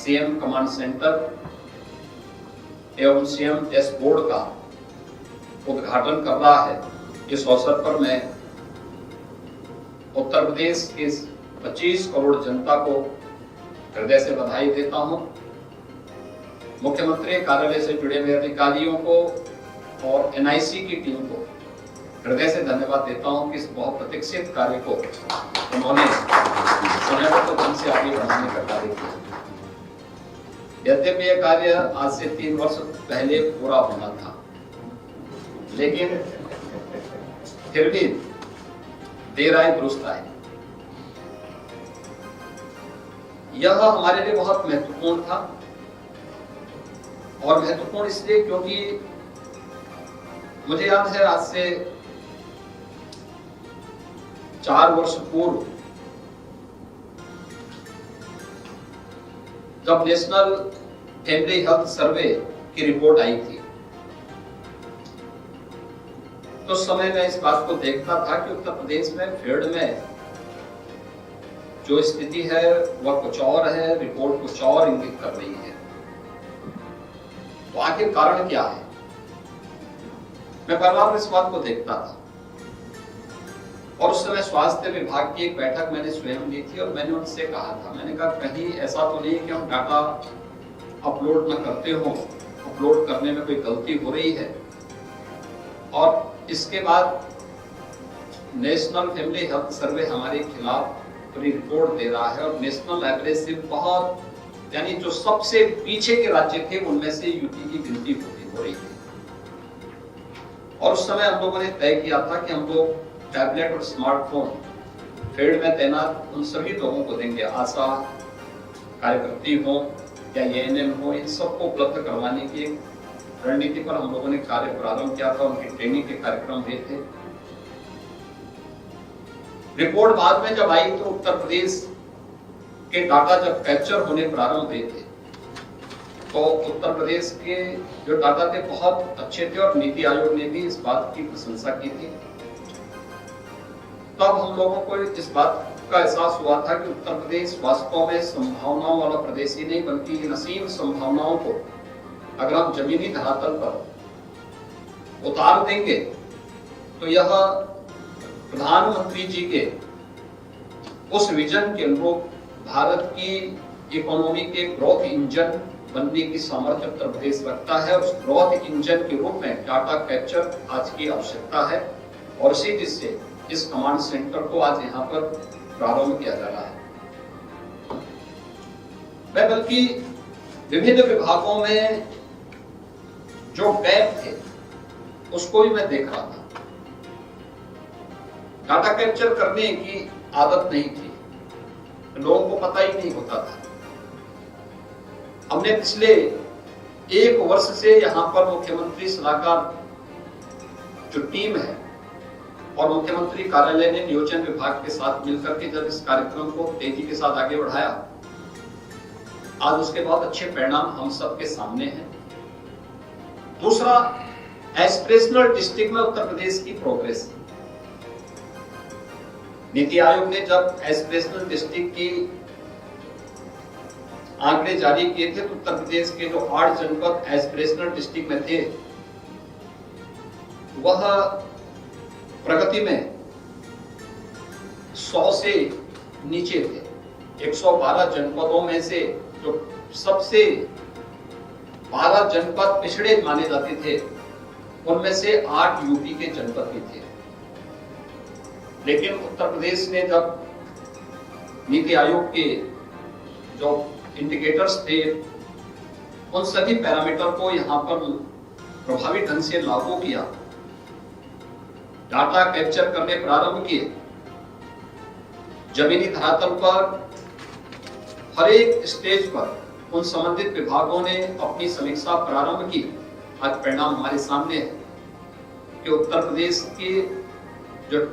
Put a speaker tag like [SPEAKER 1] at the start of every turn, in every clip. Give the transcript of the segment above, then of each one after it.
[SPEAKER 1] CM command centre एवं CM dashboard का उद्घाटन कर रहा है। इस अवसर पर मैं उत्तर प्रदेश की 25 करोड़ जनता को हृदय से बधाई देता हूं। मुख्यमंत्री कार्यालय से जुड़े हुए अधिकारियों को और एनआईसी की टीम को हृदय से धन्यवाद देता हूं कि इस बहुत प्रतीक्षित कार्य को उन्होंने समयबद्ध ढंग से आगे बढ़ाने का कार्य किया। यद्यपि यह कार्य आज से 3 वर्ष पहले पूरा होना था, लेकिन फिर भी देर आए दुरुस्त आए। यह हमारे लिए बहुत महत्वपूर्ण था और महत्वपूर्ण इसलिए क्योंकि मुझे याद है आज से 4 वर्ष पूर्व जब नेशनल फैमिली हेल्थ सर्वे की रिपोर्ट आई थी, तो उस समय मैं इस बात को देखता था कि उत्तर प्रदेश में फील्ड में जो स्थिति है वह कुछ और है, रिपोर्ट कुछ और इंगित कर रही है। तो आखिर कारण क्या है? मैं बार-बार इस बात को देखता था और उस समय स्वास्थ्य विभाग की एक बैठक मैंने स्वयं ली थी और मैंने उनसे कहा था, मैंने कहा कहीं ऐसा तो नहीं कि हम डाटा अपलोड न करते हो, अपलोड करने में कोई गलती हो रही है। और इसके बाद नेशनल फैमिली हेल्थ सर्वे हमारे खिलाफ पूरी रिपोर्ट दे रहा है और नेशनल एवरेज से बहुत, यानी जो सबसे पीछे के राज्य थे उनमें से यूपी की गिनती हो रही थी। और उस समय हम लोगों ने तय किया था कि हम लोग टैबलेट और स्मार्टफोन फील्ड में तैनात उन सभी लोगों को देंगे, आशा कार्यकर्ती हो या एएनएम हो, इन सबको उपलब्ध करवाने की एक रणनीति पर हम लोगों ने कार्य प्रारंभ किया था। उनकी ट्रेनिंग के कार्यक्रम हुए थे। रिपोर्ट बाद में जब आई तो उत्तर प्रदेश के डाटा जब कैप्चर होने प्रारंभ हुए थे तो उत्तर प्रदेश के जो डाटा थे बहुत अच्छे थे और नीति आयोग ने भी इस बात की प्रशंसा की थी। तब हम लोगों को इस बात का एहसास हुआ था कि उत्तर प्रदेश वास्तव में संभावनाओं वाला प्रदेश ही नहीं बल्कि इन असीम संभावनाओं को अगर हम जमीनी धरातल पर उतार देंगे तो यह प्रधानमंत्री जी के उस विजन के अनुरूप भारत की इकोनॉमी के ग्रोथ इंजन बनने की सामर्थ्य उत्तर प्रदेश रखता है। उस ग्रोथ इंजन के रूप में डाटा कैप्चर आज की आवश्यकता है और इसी जिससे इस कमांड सेंटर को आज यहाँ पर प्रारंभ किया जा रहा है। मैं बल्कि विभिन्न विभागों में जो गैप थे उसको भी मैं देख रहा था। डाटा कैप्चर करने की आदत नहीं थी, लोगों को पता ही नहीं होता था। हमने पिछले 1 वर्ष से यहाँ पर मुख्यमंत्री सलाहकार जो टीम है और मुख्यमंत्री कार्यालय ने नियोजन विभाग के साथ मिलकर के जब इस कार्यक्रम को तेजी के साथ आगे बढ़ाया, आज उसके बहुत अच्छे परिणाम हम सबके सामने हैं। दूसरा, एस्पिरेशनल डिस्ट्रिक्ट में उत्तर प्रदेश की प्रोग्रेस। नीति आयोग ने जब एस्पिरेशनल डिस्ट्रिक्ट की आंकड़े जारी किए थे तो उत्तर प्रदेश के जो 8 जनपद एस्पिरेशनल डिस्ट्रिक्ट में थे वह प्रगति में 100 से नीचे थे। 112 जनपदों में से जो सबसे 12 जनपद पिछड़े माने जाते थे उनमें से 8 यूपी के जनपद भी थे। लेकिन उत्तर प्रदेश ने जब नीति आयोग के जो इंडिकेटर्स थे उन सभी पैरामीटर को यहां पर प्रभावी ढंग से लागू किया, डाटा कैप्चर करने प्रारंभ किए, जमीनी धरातल पर हर एक स्टेज पर उन संबंधित विभागों ने अपनी समीक्षा प्रारंभ की। आज परिणाम हमारे सामने है कि उत्तर प्रदेश के जो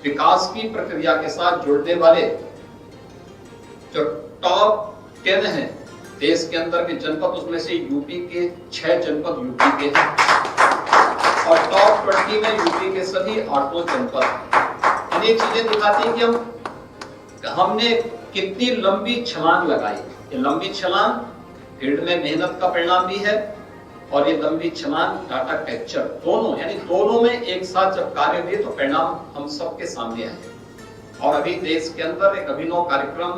[SPEAKER 1] विकास की प्रक्रिया के साथ जुड़ने वाले जो टॉप 10 हैं देश के अंदर के जनपद, उसमें से यूपी के 6 जनपद यूपी के हैं और टॉप 20 में यूपी के सभी 8 जनपद। ये चीजें दिखाती हैं कि हमने कितनी लंबी छलांग लगाई। ये लंबी छलांग फील्ड में मेहनत का परिणाम भी है और ये लंबी छलांग डाटा कैप्चर दोनों, यानी दोनों में एक साथ जब कार्य हुए तो परिणाम हम सबके सामने आए। और अभी देश के अंदर एक अभिनव कार्यक्रम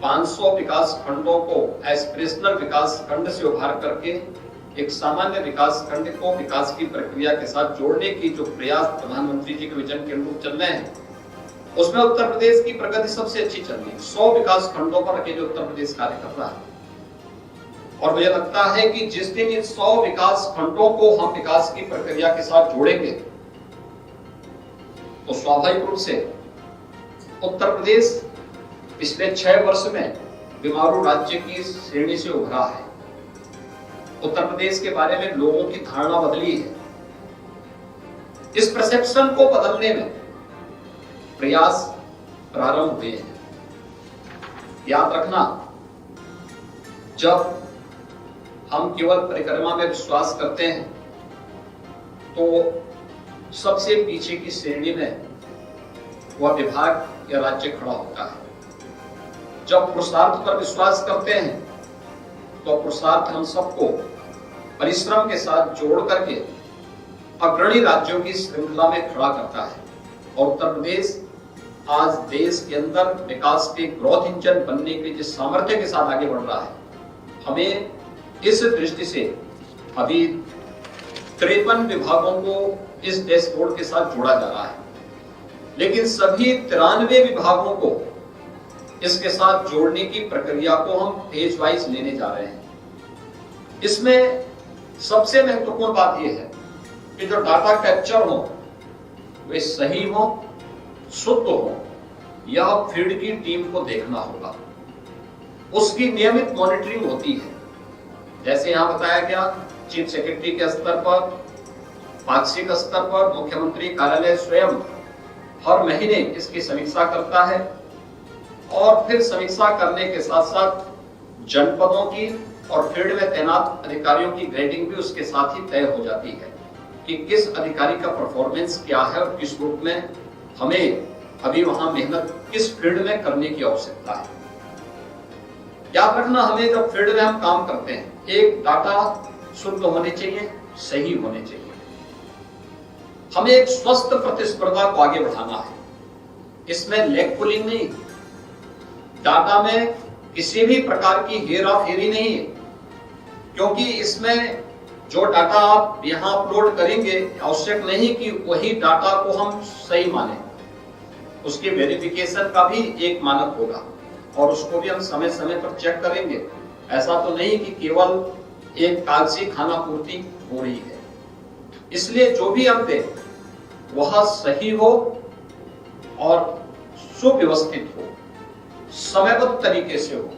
[SPEAKER 1] 500 विकास खंडों को एस्पिरेशनल विकास खंड से उभार करके एक सामान्य विकास खंड को विकास की प्रक्रिया के साथ जोड़ने की जो प्रयास प्रधानमंत्री जी के विजन के अनुरूप चल रहे हैं, उसमें उत्तर प्रदेश की प्रगति सबसे अच्छी चल रही है। 100 विकास खंडों पर अकेले उत्तर प्रदेश कार्य कर रहा है और मुझे लगता है कि जिस दिन इन 100 विकास खंडों को हम विकास की प्रक्रिया के साथ जोड़ेंगे तो स्वाभाविक रूप से उत्तर प्रदेश पिछले 6 वर्ष में बीमारू राज्य की श्रेणी से उभरा है। उत्तर प्रदेश के बारे में लोगों की धारणा बदली है। इस परसेप्शन को बदलने में प्रयास प्रारंभ हुए हैं। याद रखना, जब हम केवल परिक्रमा में विश्वास करते हैं तो सबसे पीछे की श्रेणी में वह विभाग या राज्य खड़ा होता है। जब पुरुषार्थ पर विश्वास करते हैं तो पुरुषार्थ हम सबको परिश्रम के साथ जोड़ करके अग्रणी राज्यों की श्रृंखला में खड़ा करता है। और उत्तर प्रदेश आज देश के अंदर विकास के ग्रोथ इंजन बनने के जिस सामर्थ्य के साथ आगे बढ़ रहा है, हमें इस दृष्टि से अभी 53 विभागों को इस डैशबोर्ड के साथ जोड़ा जा रहा है, लेकिन सभी 93 विभागों को इसके साथ जोड़ने की प्रक्रिया को हम फेज वाइज लेने जा रहे हैं। इसमें सबसे महत्वपूर्ण बात यह है कि जो डाटा कैप्चर हो वे सही हो, शुद्ध हो, यह फील्ड की टीम को देखना होगा। उसकी नियमित मॉनिटरिंग होती है। जैसे यहां बताया गया, चीफ सेक्रेटरी के स्तर पर, पाक्षिक स्तर पर मुख्यमंत्री कार्यालय स्वयं हर महीने इसकी समीक्षा करता है और फिर समीक्षा करने के साथ साथ जनपदों की और फील्ड में तैनात अधिकारियों की ग्रेडिंग भी उसके साथ ही तय हो जाती है कि किस अधिकारी का परफॉर्मेंस क्या है और किस रूप में हमें अभी वहां मेहनत किस फील्ड में करने की आवश्यकता है। याद रखना, हमें जब फील्ड में हम काम करते हैं, एक डाटा शुद्ध होने चाहिए, सही होने चाहिए। हमें एक स्वस्थ प्रतिस्पर्धा को आगे बढ़ाना है। इसमें लेग पुलिंग नहीं, डाटा में किसी भी प्रकार की हेरा फेरी नहीं है, क्योंकि इसमें जो डाटा आप यहां अपलोड करेंगे आवश्यक नहीं कि वही डाटा को हम सही माने। उसके वेरिफिकेशन का भी एक मानक होगा और उसको भी हम समय समय पर चेक करेंगे। ऐसा तो नहीं कि केवल एक कागजी खाना पूर्ति हो रही है। इसलिए जो भी हम दें वह सही हो और सुव्यवस्थित हो, समयबद्ध तरीके से हो,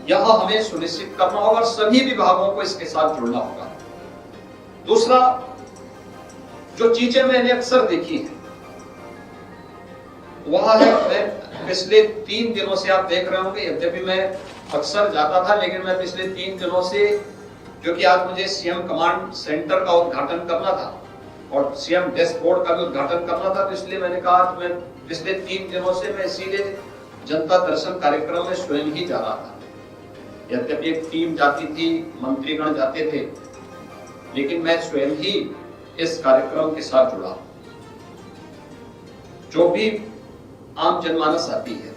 [SPEAKER 1] यह हमें सुनिश्चित करना होगा और सभी विभागों को इसके साथ जुड़ना होगा। दूसरा, जो चीजें मैंने अक्सर देखी है वह है, मैं पिछले 3 दिनों से, आप देख रहे होंगे, यद्यपि मैं अक्सर जाता था लेकिन मैं पिछले 3 दिनों से, जो कि आज मुझे सीएम कमांड सेंटर का उद्घाटन करना था और सीएम डैशबोर्ड का भी उद्घाटन करना था, तो इसलिए मैंने कहा मैं पिछले 3 दिनों से मैं इसीलिए जनता दर्शन कार्यक्रम में स्वयं ही जा रहा था। यद्यपि एक टीम जाती थी, मंत्रीगण जाते थे, लेकिन मैं स्वयं ही इस कार्यक्रम के साथ जुड़ा। जो भी आम जनमानस आती है,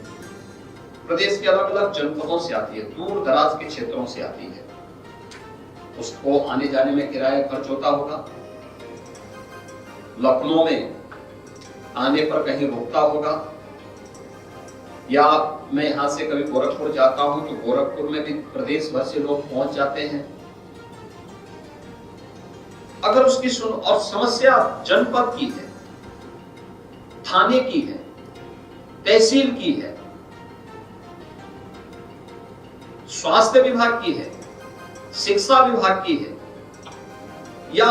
[SPEAKER 1] प्रदेश के अलग अलग जनपदों से आती है, दूर दराज के क्षेत्रों से आती है, उसको आने जाने में किराया खर्च होता होगा, लखनऊ में आने पर कहीं रुकता होगा, या मैं यहां से कभी गोरखपुर जाता हूं तो गोरखपुर में भी प्रदेश भर से लोग पहुंच जाते हैं। अगर उसकी और समस्या जनपद की है, थाने की है, तहसील की है, स्वास्थ्य विभाग की है, शिक्षा विभाग की है या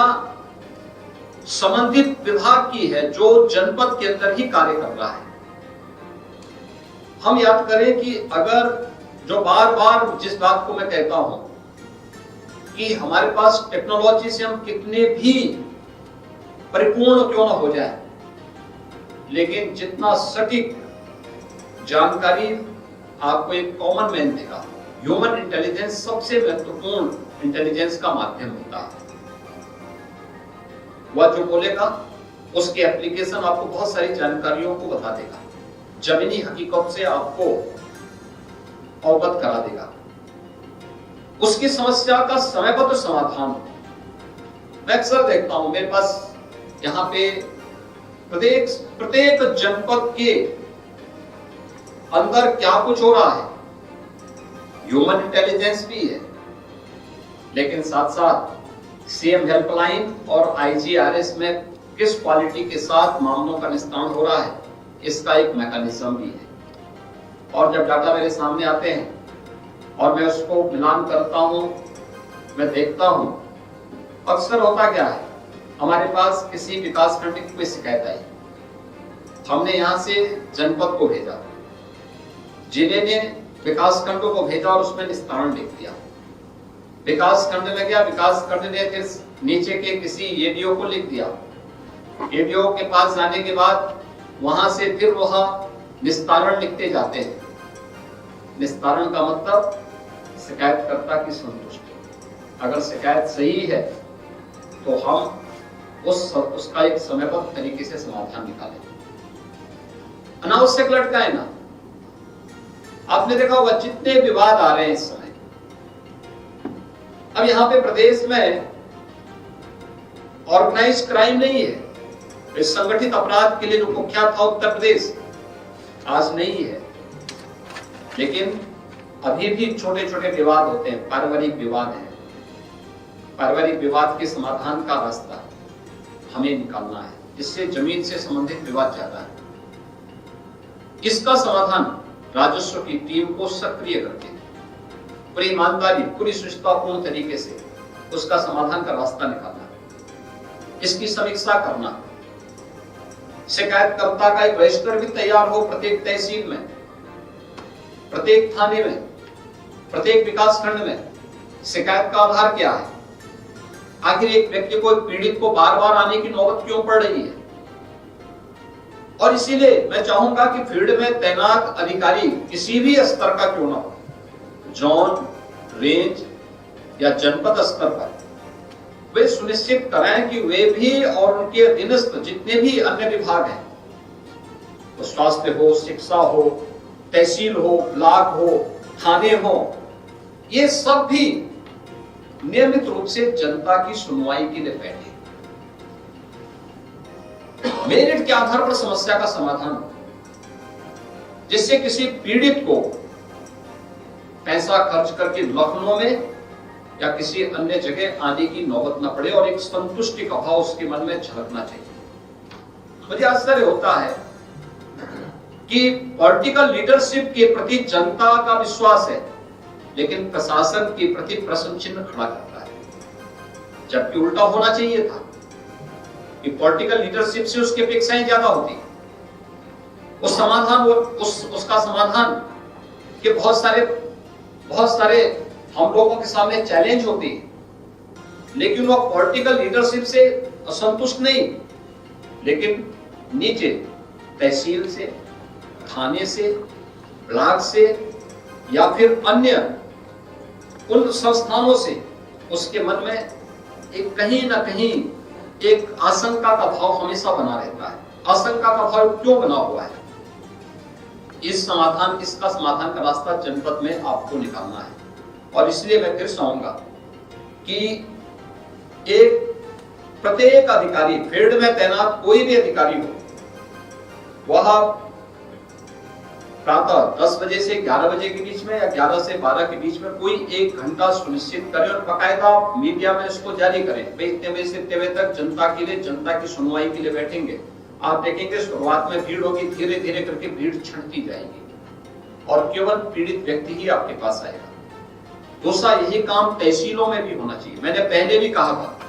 [SPEAKER 1] संबंधित विभाग की है जो जनपद के अंदर ही कार्य कर रहा है, हम याद करें कि अगर, जो बार बार जिस बात को मैं कहता हूं कि हमारे पास टेक्नोलॉजी से हम कितने भी परिपूर्ण क्यों ना हो जाए, लेकिन जितना सटीक जानकारी आपको एक कॉमन मैन देगा, ह्यूमन इंटेलिजेंस सबसे महत्वपूर्ण इंटेलिजेंस का माध्यम होता है। वह जो बोलेगा उसके एप्लीकेशन आपको बहुत सारी जानकारियों को बता देगा, जमीनी हकीकत से आपको अवगत करा देगा, उसकी समस्या का समयबद्ध समाधान। मैं अक्सर देखता हूं मेरे पास यहाँ पे प्रत्येक जनपद के अंदर क्या कुछ हो रहा है, ह्यूमन इंटेलिजेंस भी है, लेकिन साथ साथ सीएम हेल्पलाइन और आईजीआरएस में किस क्वालिटी के साथ मामलों का निस्तारण हो रहा है, इसका एक मैकेनिज्म भी है। और जब डाटा मेरे सामने आते हैं और मैं उसको मिलान करता हूं, मैं देखता हूं, अक्सर होता क्या है, हमारे पास किसी विकास खंड की कोई शिकायत आई, हमने यहां से जनपद को भेजा, जिले ने विकास खंडों को भेजा और उसमें निस्तारण लिख दिया। विकास खंड में गया, विकास खंड ने फिर नीचे के किसी एडीओ को लिख दिया, एडीओ के पास जाने के बाद वहां से फिर वह निस्तारण लिखते जाते हैं। निस्तारण का मतलब शिकायतकर्ता की संतुष्टि। अगर शिकायत सही है तो हम उसका एक समयबद्ध तरीके से समाधान निकालें। अनावश्यक लटकाए ना। आपने देखा होगा जितने विवाद आ रहे हैं इस समय, अब यहां पे प्रदेश में ऑर्गेनाइज क्राइम नहीं है, इस संगठित अपराध के लिए जो कुख्यात था उत्तर प्रदेश, आज नहीं है, लेकिन अभी भी छोटे छोटे विवाद होते हैं, पारिवारिक विवाद है। पारिवारिक विवाद के समाधान का रास्ता हमें निकालना है, इससे जमीन से संबंधित विवाद ज्यादा है। इसका समाधान राजस्व की टीम को सक्रिय करके पूरी ईमानदारी, पूरी सुचितापूर्ण तरीके से उसका समाधान का रास्ता निकालना, इसकी समीक्षा करना, शिकायतकर्ता का एक रजिस्टर भी तैयार हो प्रत्येक तहसील में, प्रत्येक थाने में, प्रत्येक विकास खंड में। शिकायत का आधार क्या है, आखिर एक व्यक्ति को, एक पीड़ित को बार बार आने की नौबत क्यों पड़ रही है। और इसीलिए मैं चाहूंगा कि फील्ड में तैनात अधिकारी किसी भी स्तर का क्यों ना हो, जोन, रेंज या जनपद स्तर पर, वे सुनिश्चित कराएं कि वे भी और उनके अधीनस्थ जितने भी अन्य विभाग हैं, तो स्वास्थ्य हो, शिक्षा हो, तहसील हो, ब्लॉक हो, थाने हो, ये सब भी नियमित रूप से जनता की सुनवाई के लिए बैठे, मेरिट के आधार पर समस्या का समाधान हो, जिससे किसी पीड़ित को पैसा खर्च करके लखनऊ में या किसी अन्य जगह आने की नौबत न पड़े और एक संतुष्टि का भाव उसके मन में झलकना चाहिए। मुझे आश्चर्य होता है कि पॉलिटिकल लीडरशिप के प्रति जनता का विश्वास है, लेकिन प्रशासन के प्रति प्रश्न चिन्ह खड़ा करता है, जबकि उल्टा होना चाहिए था कि पॉलिटिकल लीडरशिप से उसकी अपेक्षाएं ज्यादा होती, उस समाधान उसका समाधान के बहुत सारे हम लोगों के सामने चैलेंज होती है, लेकिन वह पॉलिटिकल लीडरशिप से असंतुष्ट नहीं, लेकिन नीचे तहसील से, थाने से, ब्लॉक से या फिर अन्य उन संस्थानों से उसके मन में एक कहीं ना कहीं एक आशंका का भाव हमेशा बना रहता है। आशंका का भाव क्यों बना हुआ है? इसका समाधान का रास्ता जनपद में आपको निकालना है। और इसलिए मैं फिर चाहूंगा कि प्रत्येक अधिकारी, फील्ड में तैनात कोई भी अधिकारी हो, वह प्रातः 10 बजे से 11 बजे के बीच में या 11 से 12 के बीच में कोई 1 घंटा सुनिश्चित करें और बाकायदा मीडिया में इसको जारी करें। भाई इतने बजे से इतने बजे तक जनता के लिए, जनता की सुनवाई के लिए बैठेंगे। आप देखेंगे शुरुआत में भीड़ होगी, धीरे धीरे करके भीड़ छंटती जाएगी और केवल पीड़ित व्यक्ति ही आपके पास आएगा। दूसरा, यही काम तहसीलों में भी होना चाहिए। मैंने पहले भी कहा था,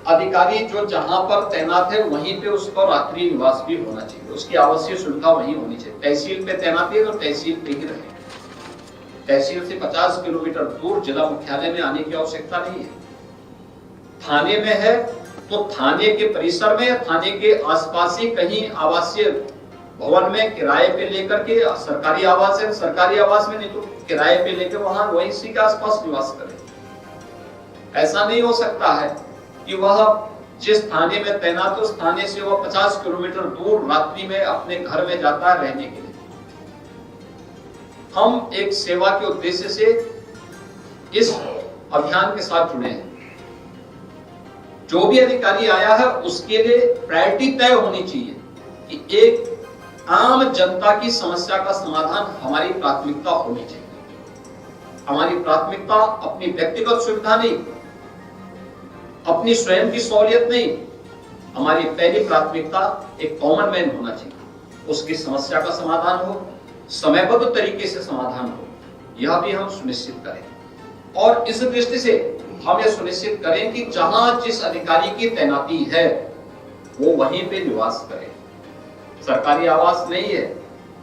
[SPEAKER 1] अधिकारी जो जहां पर तैनात है वहीं पे उसका रात्रि निवास भी होना चाहिए, उसकी आवश्यक सुविधा वहीं होनी चाहिए। तहसील पे तैनाती है तो तहसील पे ही रहे। तहसील से 50 किलोमीटर दूर जिला मुख्यालय में आने की आवश्यकता नहीं है। थाने में है तो थाने के परिसर में, थाने के आसपास ही कहीं आवासीय भवन में किराए पे लेकर के, सरकारी आवास है सरकारी आवास में, नहीं तो किराए पे लेकर वहां वहीं इसी के आसपास निवास करें। ऐसा नहीं हो सकता है कि वह जिस थाने में तैनात है उस थाने से वह 50 किलोमीटर दूर रात्रि में अपने घर में जाता है रहने के लिए। हम एक सेवा के उद्देश्य से इस अभियान के साथ जुड़े हैं। जो भी अधिकारी आया है उसके लिए प्रायोरिटी तय होनी चाहिए कि एक आम जनता की समस्या का समाधान हमारी प्राथमिकता होनी चाहिए। हमारी प्राथमिकता अपनी व्यक्तिगत सुविधा नहीं, अपनी स्वयं की सहूलियत नहीं, हमारी पहली प्राथमिकता एक कॉमन मैन होना चाहिए। उसकी समस्या का समाधान हो, समयबद्ध तरीके से समाधान हो, यह भी हम सुनिश्चित करें। और इस दृष्टि से हम यह सुनिश्चित करें कि जहां जिस अधिकारी की तैनाती है वो वहीं पे निवास करे। सरकारी आवास नहीं है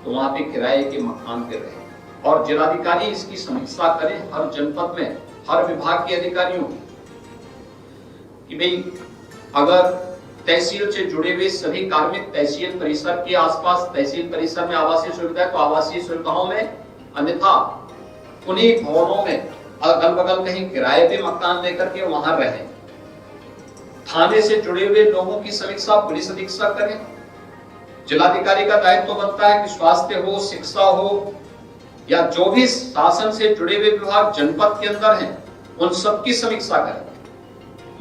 [SPEAKER 1] तो वहां पे किराए के मकान पे रहे। और जिलाधिकारी इसकी समीक्षा करें हर जनपद में, हर विभाग के अधिकारियों कि भाई अगर तहसील से जुड़े हुए सभी कार्मिक तहसील परिसर के आसपास, तहसील परिसर में आवासीय सुविधा है तो आवासीय सुविधाओं में, अन्यथा उन्हीं भवनों में अगल बगल कहीं किराए पे मकान लेकर के वहां रहें। थाने से जुड़े हुए लोगों की समीक्षा पुलिस अधीक्षक करें। जिलाधिकारी का दायित्व बनता है कि स्वास्थ्य हो, शिक्षा हो, या जो भी शासन से जुड़े हुए विभाग जनपद के अंदर हैं उन सबकी समीक्षा करें।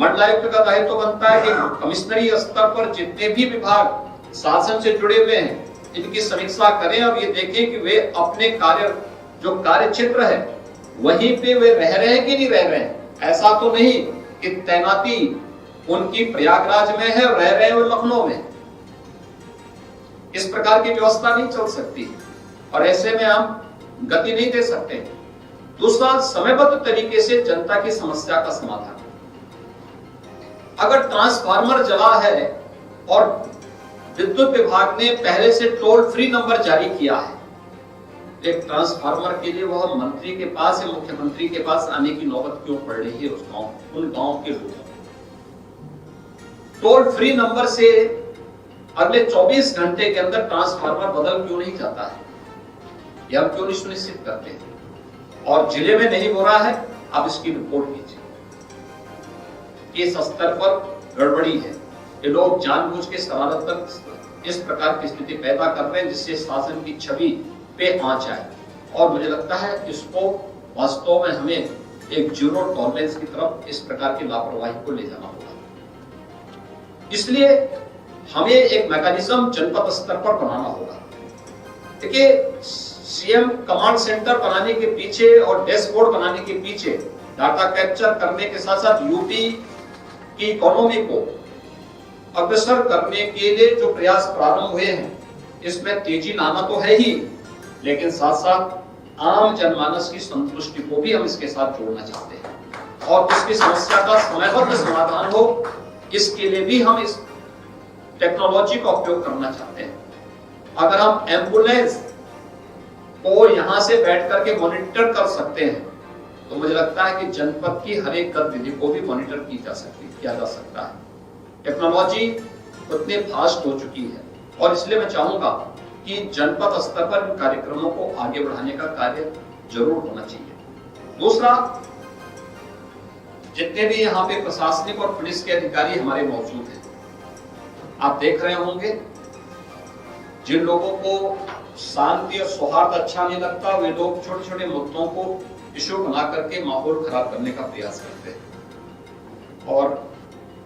[SPEAKER 1] मंडलायुक्त का दायित्व बनता है कि कमिश्नरी स्तर पर जितने भी विभाग शासन से जुड़े हुए हैं इनकी समीक्षा करें और ये देखें कि वे अपने जो कार्य क्षेत्र है वहीं पे वे रह रहे हैं कि नहीं रह रहे हैं। ऐसा तो नहीं कि तैनाती उनकी प्रयागराज में है, रह रहे हैं वो लखनऊ में। इस प्रकार की व्यवस्था नहीं चल सकती और ऐसे में हम गति नहीं दे सकते। दूसरा, समयबद्ध तरीके से जनता की समस्या का समाधान। अगर ट्रांसफार्मर जला है और विद्युत विभाग ने पहले से टोल फ्री नंबर जारी किया है, एक ट्रांसफार्मर के लिए वह मंत्री के पास या मुख्यमंत्री के पास आने की नौबत क्यों पड़ रही है उन गांव के लोगों को? टोल फ्री नंबर से अगले 24 घंटे के अंदर ट्रांसफार्मर बदल क्यों नहीं जाता है? यह हम क्यों नहीं सुनिश्चित करते हैं? और जिले में नहीं हो रहा है, आप इसकी रिपोर्ट कीजिए। इस स्तर पर गड़बड़ी है। ये लोग जानबूझ के शरारत इस प्रकार की स्थिति पैदा कर रहे हैं जिससे शासन की छवि पे आंच आए। और मुझे लगता है इसको वास्तव में हमें एक जीरो टॉलरेंस की तरफ इस प्रकार की लापरवाही को ले जाना होगा। इसलिए हमें एक मैकेनिज्म जनपद स्तर पर बनाना होगा। देखिए, सीएम कमांड सेंटर बनाने के पीछे और डैशबोर्ड बनाने के पीछे डाटा कैप्चर करने के साथ साथ यूपी की इकोनॉमी को अग्रसर करने के लिए जो प्रयास प्रारंभ हुए हैं इसमें तेजी लाना तो है ही, लेकिन साथ साथ आम जनमानस की संतुष्टि को भी हम इसके साथ जोड़ना चाहते हैं और उसकी समस्या का समयबद्ध समाधान हो, इसके लिए भी हम इस टेक्नोलॉजी का उपयोग करना चाहते हैं। अगर हम एम्बुलेंस को यहां से बैठ करके मॉनिटर कर सकते हैं तो मुझे लगता है कि जनपद की हर एक गतिविधि को भी मॉनिटर किया जा सकता है। टेक्नोलॉजी उतनी फास्ट हो चुकी है और इसलिए मैं चाहूंगा कि जनपद स्तर पर इन कार्यक्रमों को आगे बढ़ाने का कार्य जरूर होना चाहिए। दूसरा, जितने भी यहाँ पे प्रशासनिक और पुलिस के अधिकारी हमारे मौजूद हैं, आप देख रहे होंगे जिन लोगों को शांति और सौहार्द अच्छा नहीं लगता वे लोग छोटे छोटे मुद्दों को इश्यू बना करके माहौल खराब करने का प्रयास करते हैं। और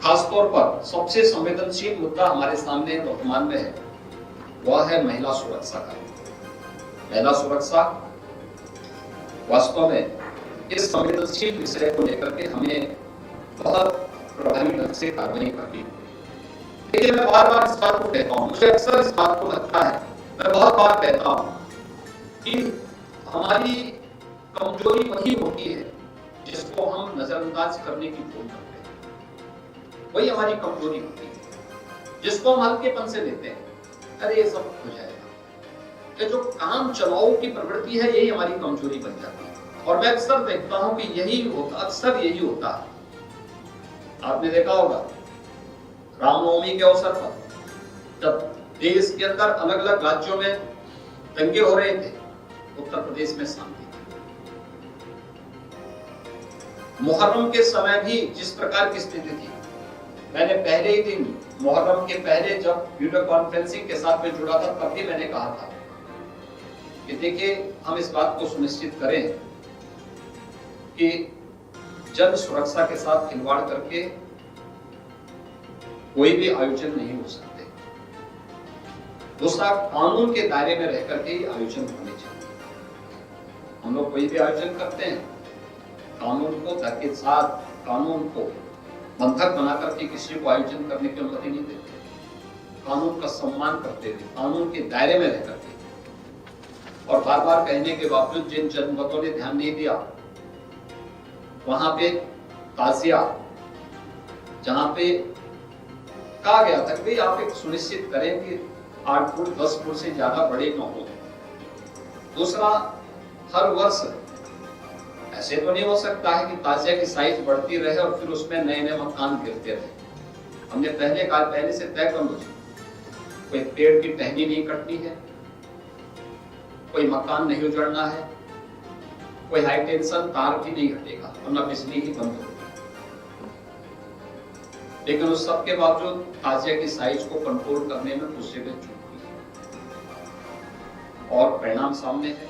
[SPEAKER 1] खासतौर पर सबसे संवेदनशील मुद्दा हमारे सामने वर्तमान में है, वह है महिला सुरक्षा का। महिला सुरक्षा वास्तव में इस संवेदनशील विषय को लेकर के हमें बहुत प्रभावी ढंग से कार्रवाई करनी है। देखिए, मैं बार बार इस बात को कहता हूँ, मुझे अक्सर इस बात को लगता है, मैं बहुत बार कहता हूँ कि हमारी कमजोरी वही होती है जिसको हम नजरअंदाज करने की भूल करते हैं। वही हमारी कमजोरी होती है जिसको हम हल्केपन से लेते हैं, अरे ये सब हो जाएगा। ये जो काम चलाओ की प्रवृत्ति है यही हमारी कमजोरी बन जाती है। और मैं अक्सर देखता हूं कि अक्सर यही होता है। आपने देखा होगा रामनवमी के अवसर पर जब देश के अंदर अलग अलग राज्यों में दंगे हो रहे थे, उत्तर प्रदेश में शांति थी। मुहर्रम के समय भी जिस प्रकार की स्थिति थी, मैंने पहले ही दिन मुहर्रम के पहले जब वीडियो कॉन्फ्रेंसिंग के साथ में जुड़ा था तब भी मैंने कहा था कि देखिए हम इस बात को सुनिश्चित करें कि जन सुरक्षा के साथ खिलवाड़ करके कोई भी आयोजन नहीं हो सकते। दूसरा, कानून के दायरे में रह करके ही आयोजन होने चाहिए। हम लोग कोई भी आयोजन करते हैं, कानून को धक्के साथ, कानून को बंधक बना करके किसी को आयोजन करने की अनुमति नहीं देते। कानून का सम्मान करते हुए, कानून के दायरे में रह करके, और बार बार कहने के बावजूद जिन जनमतों ने ध्यान नहीं दिया, वहां पे ताजिया, जहां पे कहा गया था कि आप एक सुनिश्चित करें कि 8 फुट 10 फुट से ज्यादा बड़े न हो। दूसरा, हर वर्ष ऐसे तो नहीं हो सकता है कि ताजिया की साइज बढ़ती रहे और फिर उसमें नए नए मकान गिरते रहे। हमने पहले से तय कर लो, कोई पेड़ की टहनी नहीं कटनी है, कोई मकान नहीं उजड़ना है, कोई हाई टेंशन तार भी नहीं हटेगा, वरना बिजली ही बंद होगी। लेकिन उस सब के बावजूद ताजिया की साइज को कंट्रोल करने में कुछ जगह चूक हुई और परिणाम सामने है।